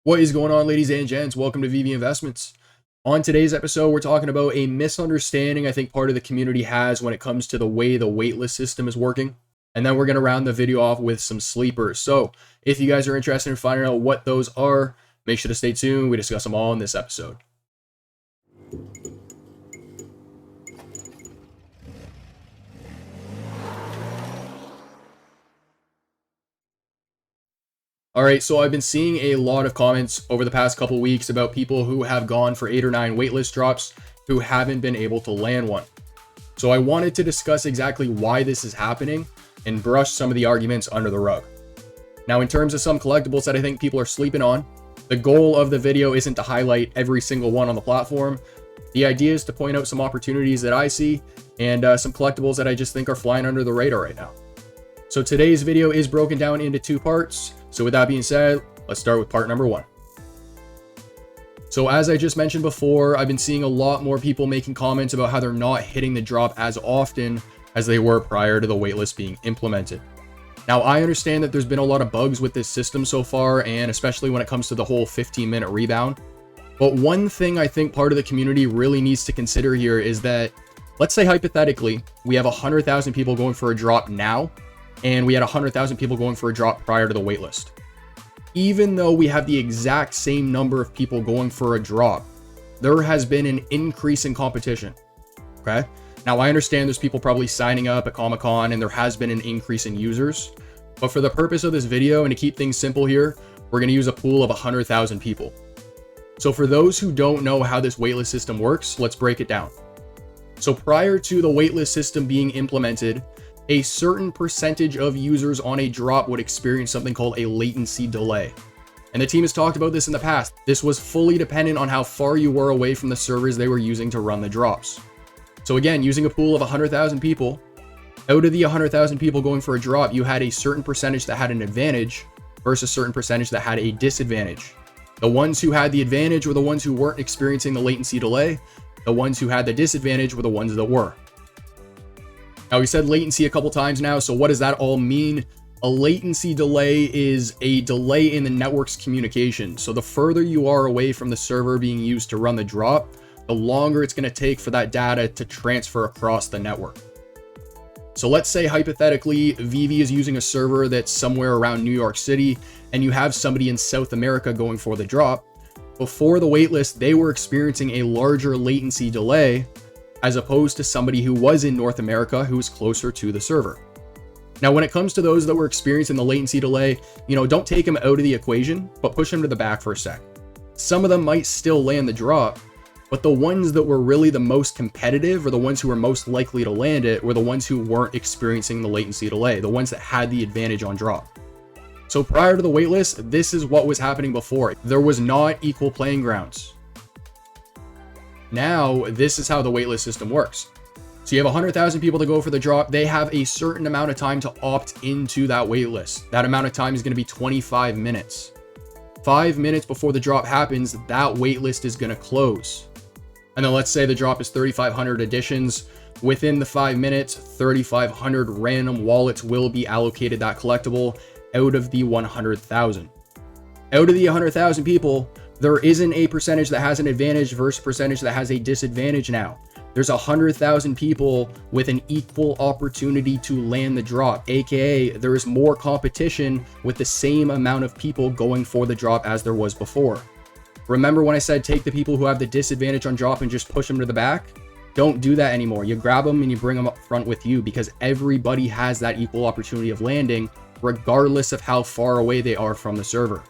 What is going on, ladies and gents? Welcome to VeVe Investments. On today's episode, we're talking about a misunderstanding I think part of the community has when it comes to the way the waitlist system is working. And then we're going to round the video off with some sleepers. So if you guys are interested in finding out what those are, make sure to stay tuned. We discuss them all in this episode. All right, so I've been seeing a lot of comments over the past couple weeks about people who have gone for 8 or 9 waitlist drops who haven't been able to land one. So I wanted to discuss exactly why this is happening and brush some of the arguments under the rug. Now, in terms of some collectibles that I think people are sleeping on, the goal of the video isn't to highlight every single one on the platform. The idea is to point out some opportunities that I see and some collectibles that I just think are flying under the radar right now. So today's video is broken down into 2 parts. So with that being said, let's start with part number 1. So as I just mentioned before, I've been seeing a lot more people making comments about how they're not hitting the drop as often as they were prior to the waitlist being implemented. Now, I understand that there's been a lot of bugs with this system so far, and especially when it comes to the whole 15-minute rebound. But one thing I think part of the community really needs to consider here is that, let's say hypothetically, we have 100,000 people going for a drop now, and we had 100,000 people going for a drop prior to the waitlist. Even though we have the exact same number of people going for a drop, there has been an increase in competition. Okay? Now, I understand there's people probably signing up at Comic-Con and there has been an increase in users. But for the purpose of this video and to keep things simple here, we're going to use a pool of 100,000 people. So for those who don't know how this waitlist system works, let's break it down. So prior to the waitlist system being implemented, a certain percentage of users on a drop would experience something called a latency delay. And the team has talked about this in the past. This was fully dependent on how far you were away from the servers they were using to run the drops. So again, using a pool of 100,000 people, out of the 100,000 people going for a drop, you had a certain percentage that had an advantage versus a certain percentage that had a disadvantage. The ones who had the advantage were the ones who weren't experiencing the latency delay. The ones who had the disadvantage were the ones that were. Now, we said latency a couple times now, so what does that all mean? A latency delay is a delay in the network's communication. So the further you are away from the server being used to run the drop, the longer it's going to take for that data to transfer across the network. So let's say hypothetically, VeVe is using a server that's somewhere around New York City, and you have somebody in South America going for the drop. Before the waitlist, they were experiencing a larger latency delay as opposed to somebody who was in North America who was closer to the server. Now, when it comes to those that were experiencing the latency delay, don't take them out of the equation, but push them to the back for a sec. Some of them might still land the drop, but the ones that were really the most competitive or the ones who were most likely to land it were the ones who weren't experiencing the latency delay, the ones that had the advantage on drop. So prior to the waitlist, this is what was happening before. There was not equal playing grounds. Now, this is how the waitlist system works. So you have 100,000 people to go for the drop. They have a certain amount of time to opt into that waitlist. That amount of time is going to be 25 minutes. 5 minutes before the drop happens, that waitlist is going to close. And then let's say the drop is 3,500 additions. Within the 5 minutes, 3,500 random wallets will be allocated that collectible out of the 100,000. Out of the 100,000 people, there isn't a percentage that has an advantage versus a percentage that has a disadvantage now. There's 100,000 people with an equal opportunity to land the drop, aka there is more competition with the same amount of people going for the drop as there was before. Remember when I said take the people who have the disadvantage on drop and just push them to the back? Don't do that anymore. You grab them and you bring them up front with you because everybody has that equal opportunity of landing regardless of how far away they are from the server.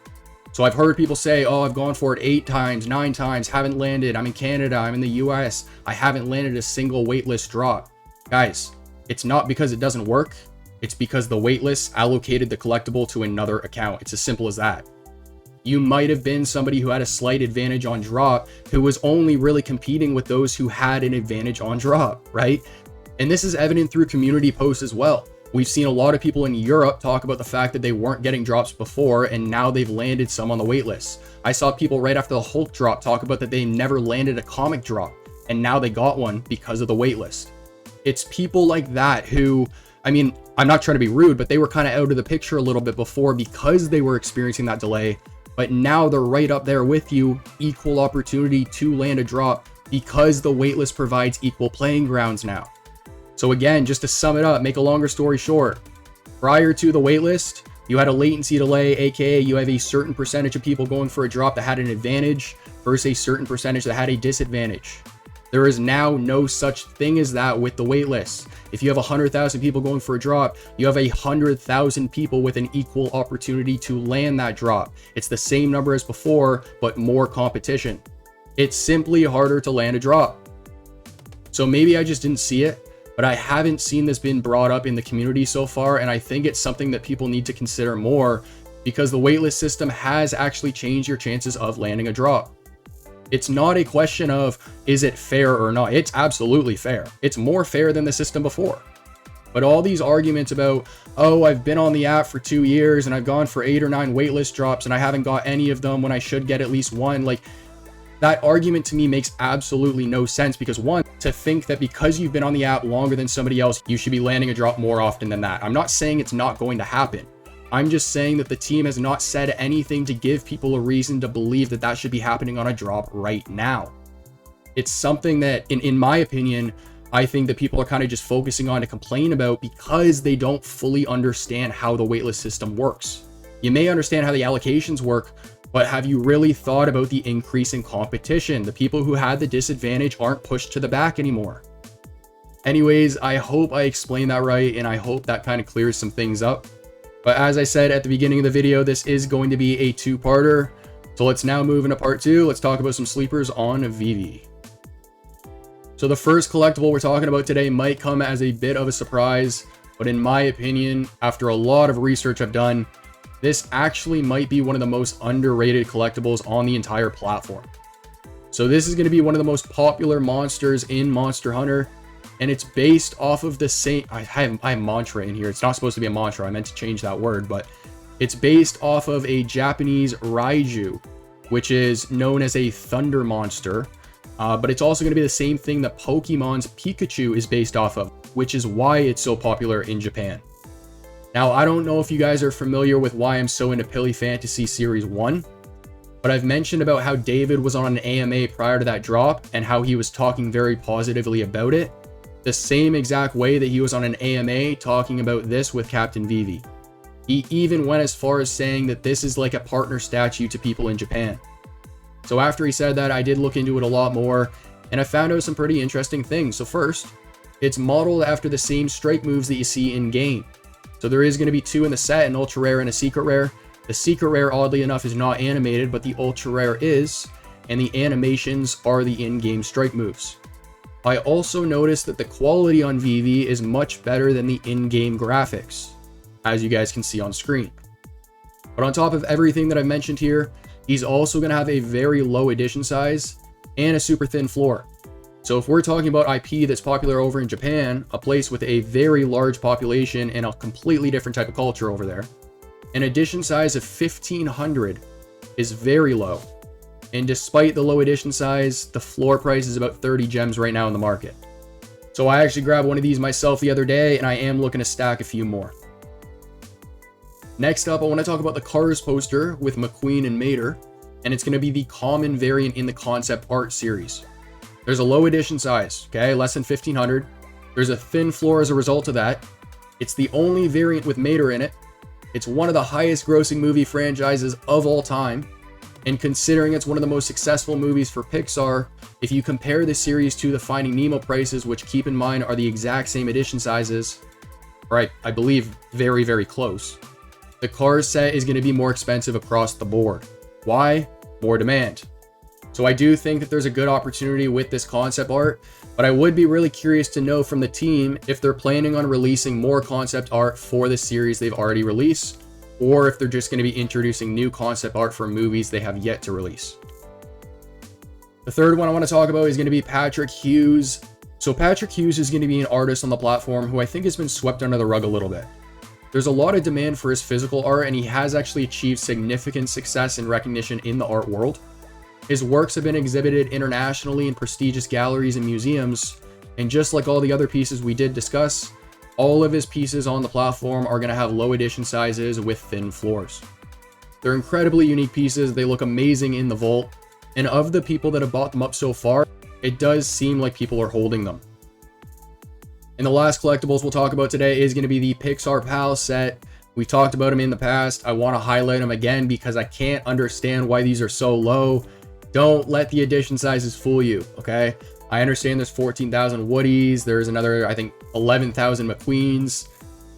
So I've heard people say, oh, I've gone for it 8 times, 9 times, haven't landed. I'm in Canada, I'm in the US. I haven't landed a single waitlist drop. Guys, it's not because it doesn't work. It's because the waitlist allocated the collectible to another account. It's as simple as that. You might have been somebody who had a slight advantage on drop who was only really competing with those who had an advantage on drop, right? And this is evident through community posts as well. We've seen a lot of people in Europe talk about the fact that they weren't getting drops before and now they've landed some on the waitlist. I saw people right after the Hulk drop talk about that they never landed a comic drop and now they got one because of the waitlist. It's people like that who, I'm not trying to be rude, but they were kind of out of the picture a little bit before because they were experiencing that delay. but now they're right up there with you, equal opportunity to land a drop because the waitlist provides equal playing grounds now. So again, just to sum it up, make a longer story short, prior to the waitlist, you had a latency delay, aka you have a certain percentage of people going for a drop that had an advantage versus a certain percentage that had a disadvantage. There is now no such thing as that with the waitlist. If you have 100,000 people going for a drop, you have 100,000 people with an equal opportunity to land that drop. It's the same number as before, but more competition. It's simply harder to land a drop. So maybe I just didn't see it, but I haven't seen this been brought up in the community so far, and I think it's something that people need to consider more because the waitlist system has actually changed your chances of landing a drop. It's not a question of, is it fair or not? It's absolutely fair. It's more fair than the system before. But all these arguments about, oh, I've been on the app for 2 years and I've gone for 8 or 9 waitlist drops and I haven't got any of them when I should get at least one. Like, that argument to me makes absolutely no sense because one, to think that because you've been on the app longer than somebody else, you should be landing a drop more often than that. I'm not saying it's not going to happen. I'm just saying that the team has not said anything to give people a reason to believe that that should be happening on a drop right now. It's something that, in my opinion, I think that people are kind of just focusing on to complain about because they don't fully understand how the waitlist system works. You may understand how the allocations work, but have you really thought about the increase in competition? The people who had the disadvantage aren't pushed to the back anymore. Anyways, I hope I explained that right, and I hope that kind of clears some things up. But as I said at the beginning of the video, this is going to be a two-parter. So let's now move into part 2. Let's talk about some sleepers on VeVe. So the first collectible we're talking about today might come as a bit of a surprise, but in my opinion, after a lot of research I've done, this actually might be one of the most underrated collectibles on the entire platform. So this is going to be one of the most popular monsters in Monster Hunter, and it's based off of the same, I have mantra in here. It's not supposed to be a mantra. I meant to change that word, but it's based off of a Japanese Raiju, which is known as a thunder monster. But it's also going to be the same thing that Pokemon's Pikachu is based off of, which is why it's so popular in Japan. Now, I don't know if you guys are familiar with why I'm so into Pili Fantasy Series 1, but I've mentioned about how David was on an AMA prior to that drop and how he was talking very positively about it. The same exact way that he was on an AMA talking about this with Captain VeVe. He even went as far as saying that this is like a partner statue to people in Japan. So after he said that, I did look into it a lot more, and I found out some pretty interesting things. So first, it's modeled after the same strike moves that you see in game. So there is going to be 2 in the set, an ultra rare and a secret rare. The secret rare, oddly enough, is not animated, but the ultra rare is, and the animations are the in-game strike moves. I also noticed that the quality on VeVe is much better than the in-game graphics, as you guys can see on screen. But on top of everything that I've mentioned here, he's also going to have a very low edition size and a super thin floor. So if we're talking about IP that's popular over in Japan, a place with a very large population and a completely different type of culture over there, an edition size of 1500 is very low. And despite the low edition size, the floor price is about 30 gems right now in the market. So I actually grabbed one of these myself the other day, and I am looking to stack a few more. Next up, I want to talk about the Cars poster with McQueen and Mater, and it's going to be the common variant in the concept art series. There's a low edition size, okay, less than 1500. There's a thin floor as a result of that. It's the only variant with Mater in it. It's one of the highest grossing movie franchises of all time. And considering it's one of the most successful movies for Pixar, if you compare the series to the Finding Nemo prices, which keep in mind are the exact same edition sizes, or I believe very, very close, the Cars set is going to be more expensive across the board. Why? More demand. So I do think that there's a good opportunity with this concept art, but I would be really curious to know from the team if they're planning on releasing more concept art for the series they've already released, or if they're just going to be introducing new concept art for movies they have yet to release. The third one I want to talk about is going to be Patrick Hughes. So Patrick Hughes is going to be an artist on the platform who I think has been swept under the rug a little bit. There's a lot of demand for his physical art, and he has actually achieved significant success and recognition in the art world. His works have been exhibited internationally in prestigious galleries and museums, and just like all the other pieces we did discuss, all of his pieces on the platform are going to have low edition sizes with thin floors. They're incredibly unique pieces. They look amazing in the vault. And of the people that have bought them up so far, it does seem like people are holding them. And the last collectibles we'll talk about today is going to be the Pixar Pals set. We've talked about them in the past. I want to highlight them again because I can't understand why these are so low. Don't let the edition sizes fool you, okay? I understand there's 14,000 Woodies. There's another, I think, 11,000 McQueens.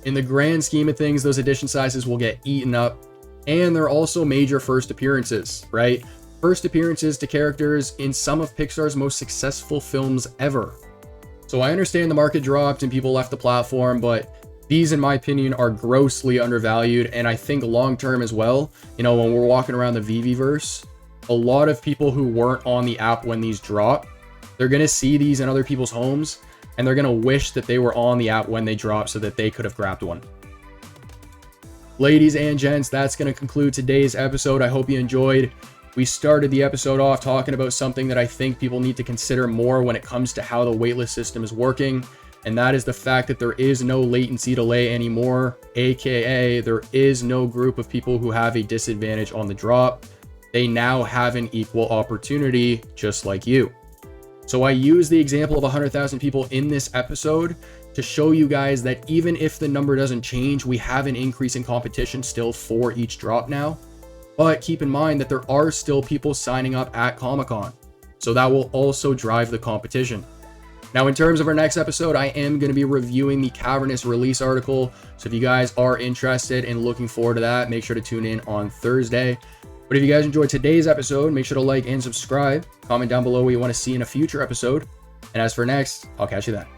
In the grand scheme of things, those edition sizes will get eaten up. And they're also major first appearances, right? First appearances to characters in some of Pixar's most successful films ever. So I understand the market dropped and people left the platform, but these, in my opinion, are grossly undervalued. And I think long-term as well, you know, when we're walking around the VeVe'verse, a lot of people who weren't on the app when these drop, they're going to see these in other people's homes and they're going to wish that they were on the app when they drop so that they could have grabbed one. Ladies and gents, that's going to conclude today's episode. I hope you enjoyed. We started the episode off talking about something that I think people need to consider more when it comes to how the waitlist system is working. And that is the fact that there is no latency delay anymore, aka there is no group of people who have a disadvantage on the drop. They now have an equal opportunity, just like you. So I use the example of 100,000 people in this episode to show you guys that even if the number doesn't change, we have an increase in competition still for each drop now. But keep in mind that there are still people signing up at Comic-Con. So that will also drive the competition. Now, in terms of our next episode, I am going to be reviewing the Cavernous release article. So if you guys are interested and looking forward to that, make sure to tune in on Thursday. But if you guys enjoyed today's episode, make sure to like and subscribe. Comment down below what you want to see in a future episode. And as for next, I'll catch you then.